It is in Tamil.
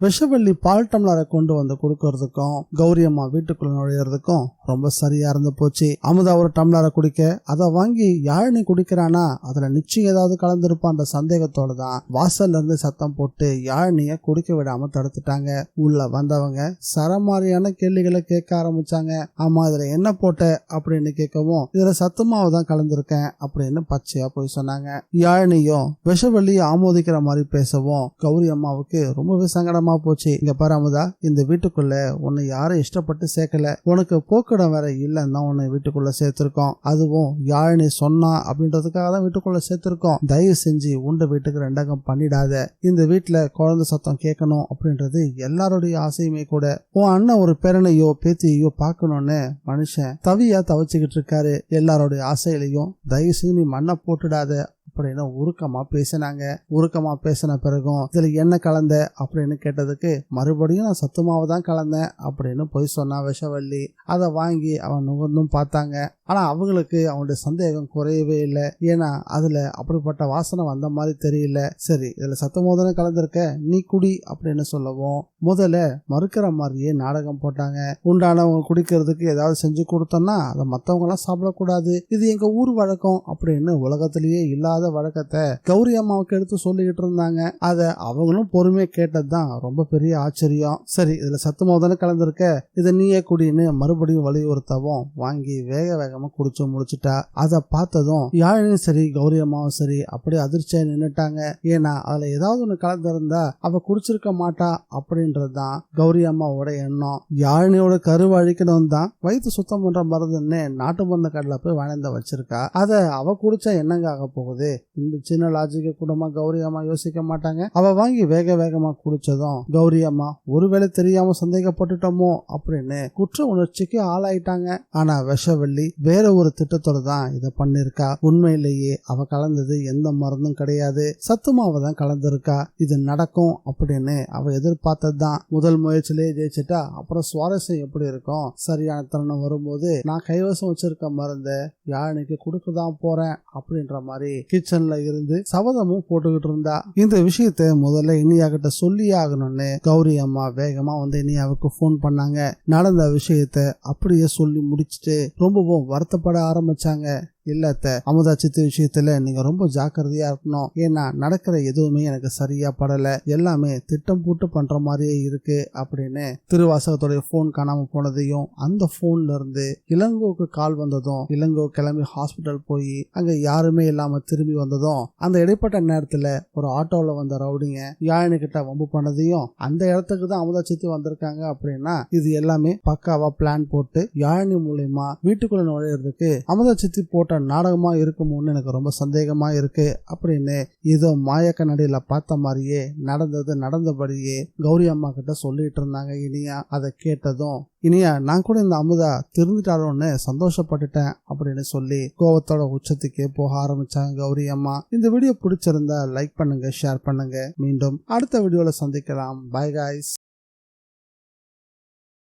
விஷவள்ளி பால் டம்ளரை கொண்டு வந்து கொடுக்கறதுக்கும் கௌரி அம்மா வீட்டுக்குள்ள நுழையறதுக்கும் ரொம்ப சரியா இருந்து போச்சு. அமுதா ஒரு டம்ளரை குடிக்க அதை வாங்கி யாழினி குடிக்கிறானா அதுல நிச்சயம் ஏதாவது கலந்துருப்பான்ற சந்தேகத்தோட தான் வாசல்ல இருந்து சத்தம் போட்டு யாழினிய குடிக்க விடாம தடுத்துட்டாங்க. உள்ள வந்தவங்க சரமாரியான கேள்விகளை கேட்க ஆரம்பிச்சாங்க. ஆமா இதுல என்ன போட்ட அப்படின்னு கேட்கவும் இதுல சத்துமாவை தான் கலந்துருக்கேன் அப்படின்னு பச்சையா போய் சொன்னாங்க. யாழினியும் விஷவள்ளியை ஆமோதிக்கிற மாதிரி பேசவும் கௌரி அம்மாவுக்கு ரொம்பவே சங்கடமா போச்சு. இங்க பாரு அமுதா, இந்த வீட்டுக்குள்ள உன்னை யாரும் இஷ்டப்பட்டு சேர்க்கல, உனக்கு போக்கிடம் வேற இல்லன்னு தான் உன்னை வீட்டுக்குள்ள சேர்த்திருக்கோம். அதுவும் யாழினி சொன்னா அப்படின்றதுக்காக தான் வீட்டுக்குள்ள சேர்த்திருக்கோம். தயவு செஞ்சு உண்ட வீட்டுக்கு ரெண்டகம் பண்ணிடாத. இந்த வீட்டுல குழந்தை சத்தம் கேட்கணும் அப்படின்றது எல்லாருடைய ஆசையுமே கூட. உன் அண்ணன் ஒரு பேரனையோ பேத்தியோ பார்க்கணும்னு மனுஷன் தவியா தவச்சுக்கிட்டு இருக்காரு. எல்லாருடைய ஆசையிலையும் தயவு செஞ்சு நீ மண்ணை போட்டுடாத அப்படின்னு உருக்கமா பேசினாங்க. உருக்கமா பேசின பிறகும் இதுல என்ன கலந்த அப்படின்னு கேட்டதுக்கு மறுபடியும் நான் சத்துமாவை தான் கலந்தேன் அப்படின்னு போய் சொன்னா விஷவள்ளி. அதை வாங்கி அவன் நுகர்ந்தும் பார்த்தாங்க. ஆனா அவங்களுக்கு அவனுடைய சந்தேகம் குறையவே இல்லை. ஏன்னா அதுல அப்படிப்பட்ட வாசனை வந்த மாதிரி தெரியல. சரி இதுல சத்துமாவை கலந்திருக்க, நீ குடி அப்படின்னு சொல்லவும் முதல்ல மறுக்கிற மாதிரியே நாடகம் போட்டாங்க. உண்டானவங்க குடிக்கிறதுக்கு ஏதாவது செஞ்சு கொடுத்தோம்னா அதை மத்தவங்க எல்லாம் சாப்பிடக்கூடாது, இது எங்க ஊர் வழக்கம் அப்படின்னு உலகத்திலேயே இல்லாத வழக்கத்தை கௌரி அம்மாவுக்கு எடுத்து சொல்லிக்கிட்டு இருந்தாங்க. அத அவங்களும் பொறுமையா கேட்டதுதான் ரொம்ப பெரிய ஆச்சரியம். சரி இதுல சத்துமாவு கலந்திருக்க, இதை நீயே குடின்னு மறுபடியும் வலியுறுத்தவும் வாங்கி வேக வேகமா குடிச்சு முடிச்சுட்டா. அதை பார்த்ததும் யாழினியும் சரி கௌரி அம்மாவும் சரி அப்படியே அதிர்ச்சியா நின்னுட்டாங்க. ஏன்னா அதுல ஏதாவது ஒண்ணு கலந்திருந்தா அவ குடிச்சிருக்க மாட்டா அப்படின்றதுதான் கௌரி அம்மாவோட எண்ணம். யாழினியோட கருவை அழிக்கணும் தான் வயிற்று சுத்தம் பண்ற மருந்துன்னு நாட்டு மருந்து கடையில போய் வாழ்ந்த வச்சிருக்கா. அதை அவ குடிச்சா என்னங்க ஆக போகுது? இந்த சின்ன லாஜிக்க கூடமா கௌரி அம்மா யோசிக்க மாட்டாங்க. அவ வாங்கி வேக வேகமா குடிச்சதும் கௌரி அம்மா ஒருவேளை தெரியாம சந்தேகப்பட்டுட்டோமோ அப்படின்னு குற்ற உணர்ச்சிக்கு ஆளாயிட்டாங்க. ஆனா விஷவள்ளி வேற ஒரு திட்டத்தோட தான் இதை பண்ணிருக்கா. உண்மையிலேயே அவ கலந்தது எந்த மருந்தும் கிடையாது, சத்துமாவை தான் கலந்திருக்கா. இது நடக்கும் அப்படின்னு அவ எதிர்பார்த்ததுதான். முதல் முயற்சியிலேயே ஜெயிச்சுட்டா அப்புறம் சுவாரஸ்யம் எப்படி இருக்கும்? சரியான தருணம் வரும்போது நான் கைவசம் வச்சிருக்க மருந்த யாழினிக்கு கொடுக்கதான் போறேன் அப்படின்ற மாதிரி கிச்சன்ல இருந்து சபதமும் போட்டுக்கிட்டு இருந்தா. இந்த விஷயத்த முதல்ல இனியா கிட்ட சொல்லி ஆகணும்னு கௌரி அம்மா வேகமா வந்து இனியாவுக்கு போன் பண்ணாங்க. நடந்த விஷயத்த அப்படியே சொல்லி முடிச்சுட்டு ரொம்பவும் வருத்தப்பட ஆரம்பிச்சாங்க. இல்லத்த அமுதா சித்து விஷயத்துல நீங்க ரொம்ப ஜாக்கிரதையா இருக்கணும். ஏன்னா நடக்கிற எதுவுமே எனக்கு சரியா படல, எல்லாமே திட்டம் போட்டு பண்ற மாதிரியே இருக்கு அப்படின்னு திருவாசகத்துடைய போன் காணாம போனதையும் அந்த போன்ல இருந்து இளங்கோவுக்கு கால் வந்ததும் இளங்கோ கிளம்பி ஹாஸ்பிட்டல் போய் அங்க யாருமே இல்லாம திரும்பி வந்ததும் அந்த இடைப்பட்ட நேரத்துல ஒரு ஆட்டோல வந்த ரவுடிங்க யாழினி கிட்ட வம்பு பண்ணதையும் அந்த இடத்துக்கு தான் அமுதா சித்து வந்திருக்காங்க அப்படின்னா இது எல்லாமே பக்காவா பிளான் போட்டு யாழினி மூலமா வீட்டுக்குள்ள நுழையிறதுக்கு அமுதா சித்தி போட்ட நாடகமா இருக்குமோன்னு எனக்கு ரொம்ப சந்தேகமா இருக்கு அப்படின்னு இதோ மாய கண்ணாடியில பார்த்த மாதிரியே நடந்தபடியே கௌரி அம்மா கிட்ட சொல்லிட்டு இருந்தாங்க இனியா. அதை கேட்டதும் இனியா நான் கூட இந்த அமுதா திருந்துட்டாரோன்னு சந்தோஷப்பட்டுட்டேன் அப்படின்னு சொல்லி கோவத்தோட உச்சத்துக்கே போக ஆரம்பிச்சாங்க கௌரி அம்மா. இந்த வீடியோ பிடிச்சிருந்தா லைக் பண்ணுங்க, ஷேர் பண்ணுங்க. மீண்டும் அடுத்த வீடியோல சந்திக்கலாம். By guys.